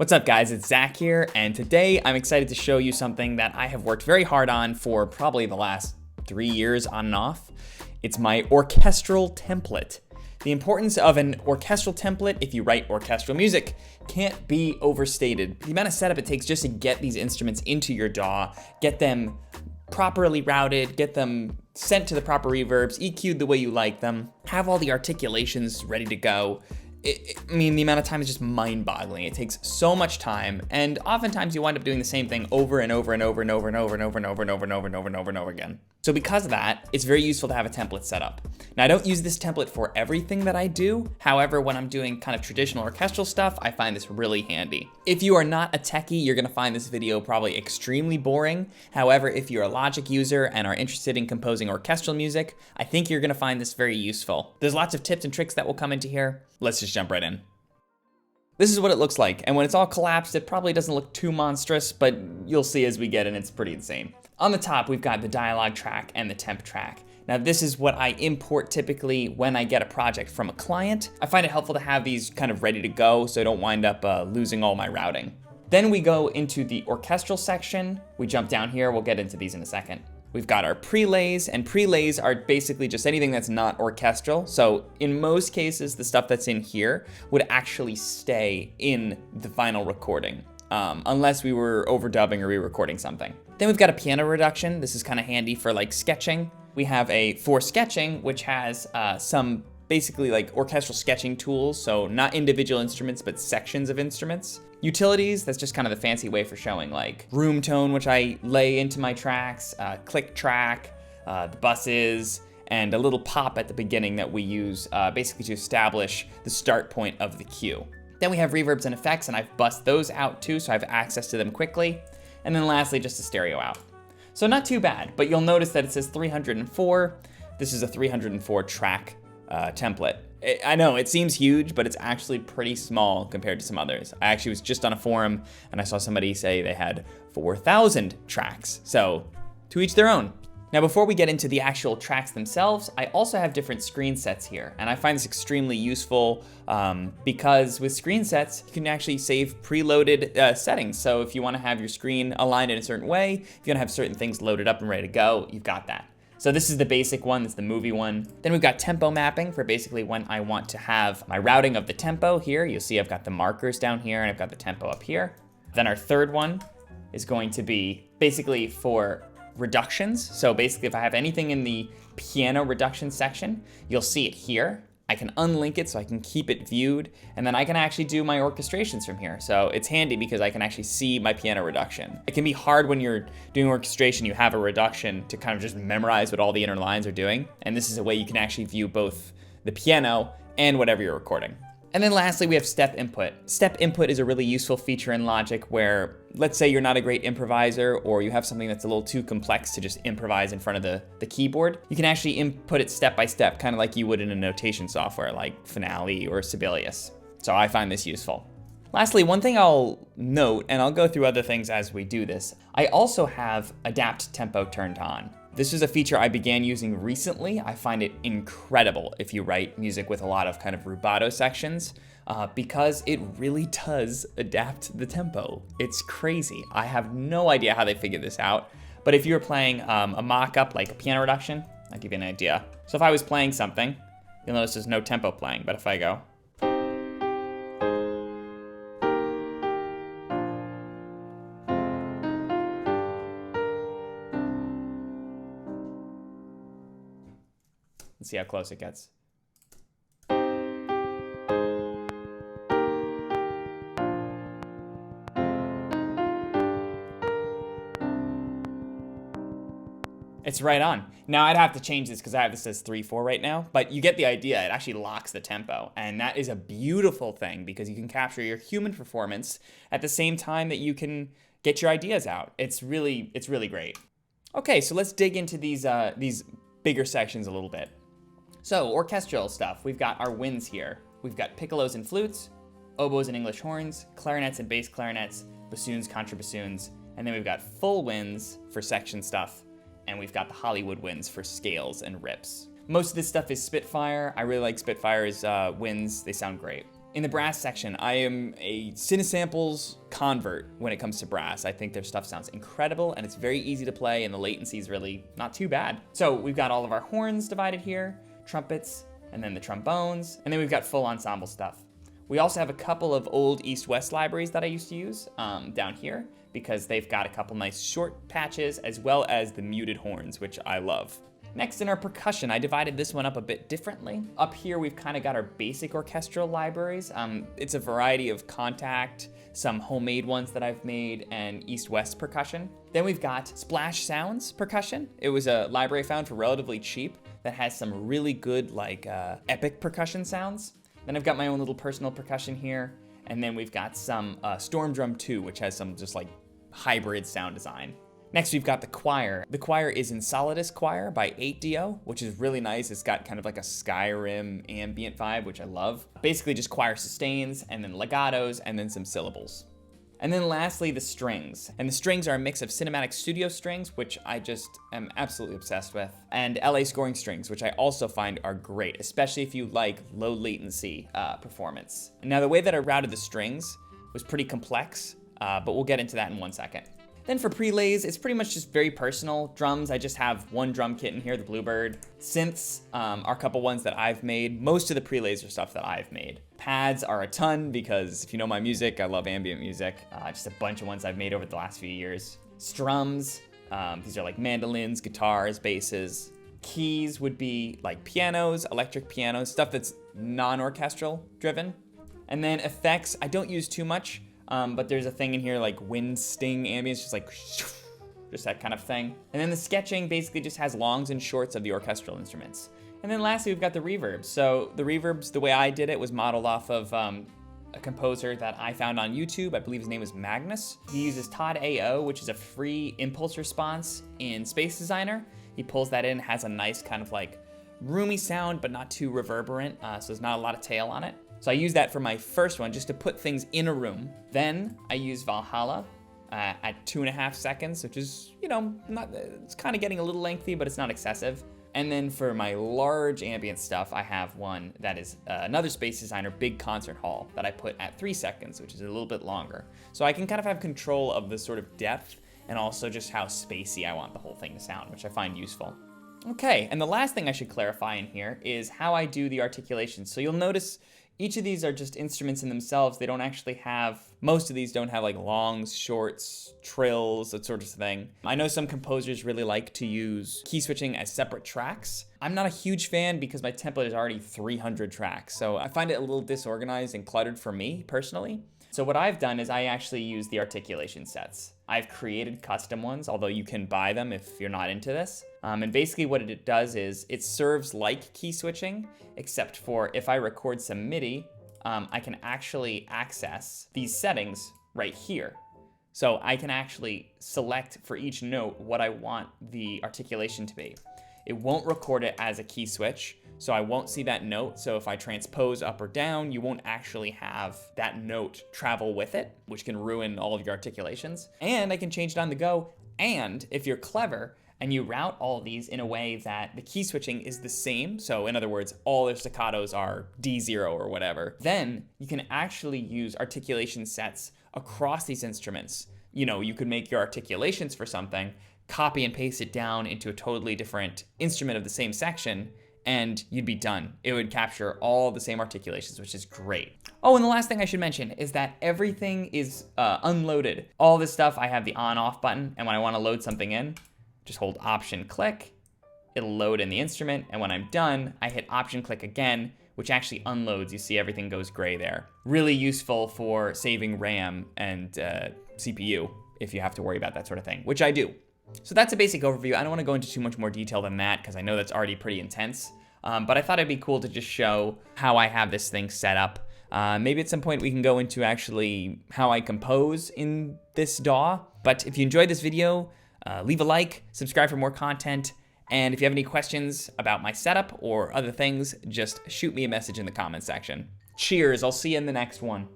What's up guys, it's Zach here, and today I'm excited to show you something that I have worked very hard on for probably the last 3 years on and off. It's my orchestral template. The importance of an orchestral template if you write orchestral music can't be overstated. The amount of setup it takes just to get these instruments into your DAW, get them properly routed, get them sent to the proper reverbs, EQ'd the way you like them, have all the articulations ready to go. I mean, the amount of time is just mind-boggling. It takes so much time, and oftentimes you wind up doing the same thing over and over and over and over and over and over and over and over and over and over and over and over again. So because of that, it's very useful to have a template set up. Now, I don't use this template for everything that I do. However, when I'm doing kind of traditional orchestral stuff, I find this really handy. If you are not a techie, you're gonna find this video probably extremely boring. However, if you're a Logic user and are interested in composing orchestral music, I think you're gonna find this very useful. There's lots of tips and tricks that will come into here. Let's just jump right in. This is what it looks like, and when it's all collapsed, it probably doesn't look too monstrous, but you'll see as we get in, it's pretty insane. On the top, we've got the dialogue track and the temp track. Now, this is what I import typically when I get a project from a client. I find it helpful to have these kind of ready to go so I don't wind up losing all my routing. Then we go into the orchestral section. We jump down here, we'll get into these in a second. We've got our prelays, and prelays are basically just anything that's not orchestral. So in most cases, the stuff that's in here would actually stay in the final recording, unless we were overdubbing or re-recording something. Then we've got a piano reduction. This is kind of handy for like sketching. We have for sketching, which has some basically like orchestral sketching tools. So not individual instruments, but sections of instruments. Utilities, that's just kind of the fancy way for showing like room tone, which I lay into my tracks, click track, the buses, and a little pop at the beginning that we use basically to establish the start point of the cue. Then we have reverbs and effects, and I've bussed those out too, so I have access to them quickly. And then lastly, just a stereo out. So not too bad, but you'll notice that it says 304. This is a 304 track template. I know it seems huge, but it's actually pretty small compared to some others. I actually was just on a forum and I saw somebody say they had 4,000 tracks. So to each their own. Now, before we get into the actual tracks themselves, I also have different screen sets here. And I find this extremely useful because with screen sets, you can actually save preloaded settings. So if you wanna have your screen aligned in a certain way, if you wanna have certain things loaded up and ready to go, you've got that. So this is the basic one, that's the movie one. Then we've got tempo mapping for basically when I want to have my routing of the tempo here. You'll see I've got the markers down here and I've got the tempo up here. Then our third one is going to be basically for reductions. So basically if I have anything in the piano reduction section, you'll see it here. I can unlink it so I can keep it viewed, and then I can actually do my orchestrations from here. So it's handy because I can actually see my piano reduction. It can be hard when you're doing orchestration, you have a reduction to kind of just memorize what all the inner lines are doing. And this is a way you can actually view both the piano and whatever you're recording. And then lastly, we have step input. Step input is a really useful feature in Logic where, let's say you're not a great improviser or you have something that's a little too complex to just improvise in front of the keyboard. You can actually input it step by step, kind of like you would in a notation software like Finale or Sibelius. So I find this useful. Lastly, one thing I'll note, and I'll go through other things as we do this, I also have Adapt Tempo turned on. This is a feature I began using recently. I find it incredible if you write music with a lot of kind of rubato sections because it really does adapt the tempo. It's crazy. I have no idea how they figured this out, but if you were playing a mock-up like a piano reduction, I'll give you an idea. So if I was playing something, you'll notice there's no tempo playing, but if I go, let's see how close it gets. It's right on. Now I'd have to change this because I have this as 3/4 right now, but you get the idea. It actually locks the tempo, and that is a beautiful thing because you can capture your human performance at the same time that you can get your ideas out. It's really great. Okay, so let's dig into these bigger sections a little bit. So orchestral stuff, we've got our winds here. We've got piccolos and flutes, oboes and English horns, clarinets and bass clarinets, bassoons, contrabassoons, and then we've got full winds for section stuff, and we've got the Hollywood winds for scales and rips. Most of this stuff is Spitfire. I really like Spitfire's winds, they sound great. In the brass section, I am a Cinesamples convert when it comes to brass. I think their stuff sounds incredible and it's very easy to play and the latency is really not too bad. So we've got all of our horns divided here, trumpets, and then the trombones, and then we've got full ensemble stuff. We also have a couple of old East-West libraries that I used to use down here because they've got a couple nice short patches as well as the muted horns, which I love. Next, in our percussion, I divided this one up a bit differently. Up here, we've kind of got our basic orchestral libraries. It's a variety of contact, some homemade ones that I've made, and East-West percussion. Then we've got Splash Sounds percussion. It was a library I found for relatively cheap that has some really good, like, epic percussion sounds. Then I've got my own little personal percussion here. And then we've got some Storm Drum 2, which has some just like hybrid sound design. Next, we've got the choir. The choir is Enceladus Choir by 8DO, which is really nice. It's got kind of like a Skyrim ambient vibe, which I love. Basically just choir sustains, and then legatos, and then some syllables. And then lastly, the strings. And the strings are a mix of Cinematic Studio strings, which I just am absolutely obsessed with, and LA scoring strings, which I also find are great, especially if you like low latency performance. Now, the way that I routed the strings was pretty complex, but we'll get into that in 1 second. Then for prelays, it's pretty much just very personal. Drums, I just have one drum kit in here, the Bluebird. Synths are a couple ones that I've made. Most of the prelays are stuff that I've made. Pads are a ton because if you know my music, I love ambient music. Just a bunch of ones I've made over the last few years. Strums, these are like mandolins, guitars, basses. Keys would be like pianos, electric pianos, stuff that's non-orchestral driven. And then effects, I don't use too much. But there's a thing in here like wind sting ambience, just like just that kind of thing. And then the sketching basically just has longs and shorts of the orchestral instruments. And then lastly, we've got the reverbs. So the reverbs, the way I did it was modeled off of a composer that I found on YouTube. I believe his name is Magnus. He uses Todd AO, which is a free impulse response in Space Designer. He pulls that in, has a nice kind of like roomy sound, but not too reverberant. So there's not a lot of tail on it. So I use that for my first one, just to put things in a room. Then I use Valhalla at 2.5 seconds, which is, you know, it's kind of getting a little lengthy, but it's not excessive. And then for my large ambient stuff, I have one that is another Space Designer big concert hall that I put at 3 seconds, which is a little bit longer. So I can kind of have control of the sort of depth and also just how spacey I want the whole thing to sound, which I find useful. Okay, and the last thing I should clarify in here is how I do the articulations. So you'll notice each of these are just instruments in themselves. They don't actually have, most of these don't have like longs, shorts, trills, that sort of thing. I know some composers really like to use key switching as separate tracks. I'm not a huge fan because my template is already 300 tracks. So I find it a little disorganized and cluttered for me personally. So what I've done is I actually use the articulation sets. I've created custom ones, although you can buy them if you're not into this. And basically what it does is it serves like key switching, except for if I record some MIDI, I can actually access these settings right here. So I can actually select for each note what I want the articulation to be. It won't record it as a key switch, so I won't see that note. So if I transpose up or down, you won't actually have that note travel with it, which can ruin all of your articulations. And I can change it on the go. And if you're clever and you route all of these in a way that the key switching is the same, so in other words, all their staccatos are D0 or whatever, then you can actually use articulation sets across these instruments. You know, you could make your articulations for something, copy and paste it down into a totally different instrument of the same section, and you'd be done. It would capture all the same articulations, which is great. Oh, and the last thing I should mention is that everything is unloaded. All this stuff, I have the on-off button, and when I want to load something in, just hold Option click, it'll load in the instrument, and when I'm done, I hit Option click again, which actually unloads. You see everything goes gray there. Really useful for saving RAM and CPU if you have to worry about that sort of thing, which I do. So that's a basic overview. I don't want to go into too much more detail than that because I know that's already pretty intense. But I thought it'd be cool to just show how I have this thing set up. Maybe at some point we can go into actually how I compose in this DAW. But if you enjoyed this video, leave a like, subscribe for more content. And if you have any questions about my setup or other things, just shoot me a message in the comments section. Cheers, I'll see you in the next one.